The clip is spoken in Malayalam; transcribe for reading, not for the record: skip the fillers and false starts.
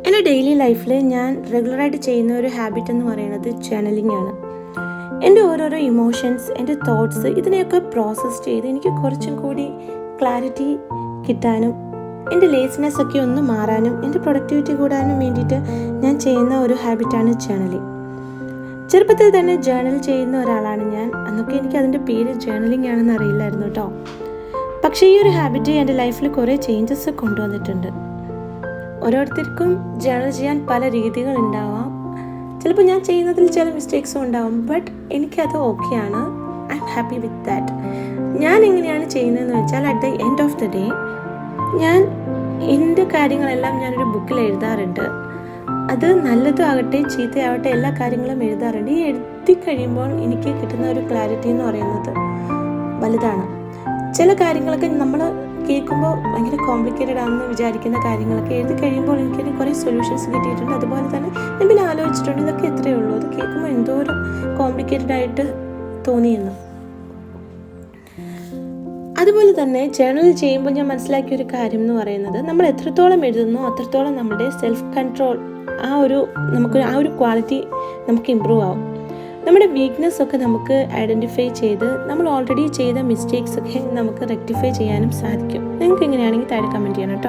എൻ്റെ ഡെയിലി ലൈഫിൽ ഞാൻ റെഗുലറായിട്ട് ചെയ്യുന്ന ഒരു ഹാബിറ്റ് എന്ന് പറയുന്നത് ജേർണലിംഗ് ആണ്. എൻ്റെ ഓരോരോ ഇമോഷൻസ്, എൻ്റെ തോട്ട്സ് ഇതിനെയൊക്കെ പ്രോസസ്സ് ചെയ്ത് എനിക്ക് കുറച്ചും കൂടി ക്ലാരിറ്റി കിട്ടാനും എൻ്റെ ലേസിനെസ് ഒക്കെ ഒന്ന് മാറാനും എൻ്റെ പ്രൊഡക്ടിവിറ്റി കൂടാനും വേണ്ടിയിട്ട് ഞാൻ ചെയ്യുന്ന ഒരു ഹാബിറ്റാണ് ജേർണലിംഗ്. ചെറുപ്പത്തിൽ തന്നെ ജേർണൽ ചെയ്യുന്ന ഒരാളാണ് ഞാൻ. അന്നൊക്കെ എനിക്ക് അതിൻ്റെ പേര് ജേർണലിംഗ് ആണെന്ന് അറിയില്ലായിരുന്നു കേട്ടോ. പക്ഷേ ഈ ഒരു ഹാബിറ്റ് എൻ്റെ ലൈഫിൽ കുറേ ചേഞ്ചസ് കൊണ്ടുവന്നിട്ടുണ്ട്. ഓരോരുത്തർക്കും ജേർണൽ ചെയ്യാൻ പല രീതികൾ ഉണ്ടാവാം. ചിലപ്പോൾ ഞാൻ ചെയ്യുന്നതിൽ ചില മിസ്റ്റേക്സും ഉണ്ടാവും, ബട്ട് എനിക്കത് ഓക്കെയാണ്. I am happy with that. ഞാൻ എങ്ങനെയാണ് ചെയ്യുന്നതെന്ന് വെച്ചാൽ, at the end of the day ഞാൻ എൻ്റെ കാര്യങ്ങളെല്ലാം ഞാനൊരു ബുക്കിൽ എഴുതാറുണ്ട്. അത് നല്ലതാകട്ടെ ചീത്തയാവട്ടെ എല്ലാ കാര്യങ്ങളും എഴുതാറുണ്ട്. ഈ എഴുതി കഴിയുമ്പോൾ എനിക്ക് കിട്ടുന്ന ഒരു ക്ലാരിറ്റി എന്ന് പറയുന്നത് വലുതാണ്. ചില കാര്യങ്ങളൊക്കെ നമ്മൾ കേൾക്കുമ്പോൾ ഭയങ്കര കോംപ്ലിക്കേറ്റഡ് ആണെന്ന് വിചാരിക്കുന്ന കാര്യങ്ങളൊക്കെ എഴുതി കഴിയുമ്പോൾ എനിക്ക് കുറേ സൊല്യൂഷൻസ് കിട്ടിയിട്ടുണ്ട്. അതുപോലെ തന്നെ ഞാൻ പിന്നെ ആലോചിച്ചിട്ടുണ്ട്, ഇതൊക്കെ എത്രയേ ഉള്ളൂ, അത് കേൾക്കുമ്പോൾ എന്തോരം കോംപ്ലിക്കേറ്റഡ് ആയിട്ട് തോന്നിയെന്ന്. അതുപോലെ തന്നെ ജേർണൽ ചെയ്യുമ്പോൾ ഞാൻ മനസ്സിലാക്കിയ ഒരു കാര്യം എന്ന് പറയുന്നത്, നമ്മൾ എത്രത്തോളം എഴുതുന്നോ അത്രത്തോളം നമ്മുടെ സെൽഫ് കൺട്രോൾ ആ ഒരു ക്വാളിറ്റി നമുക്ക് ഇമ്പ്രൂവ് ആവും. നമ്മുടെ വീക്ക്നെസ് ഒക്കെ നമുക്ക് ഐഡൻറ്റിഫൈ ചെയ്ത് നമ്മൾ ഓൾറെഡി ചെയ്ത മിസ്റ്റേക്സ് ഒക്കെ നമുക്ക് റെക്ടിഫൈ ചെയ്യാനും സാധിക്കും. നിങ്ങൾക്ക് എങ്ങനെയാണെങ്കിൽ താഴെ കമൻറ്റ് ചെയ്യണം കേട്ടോ.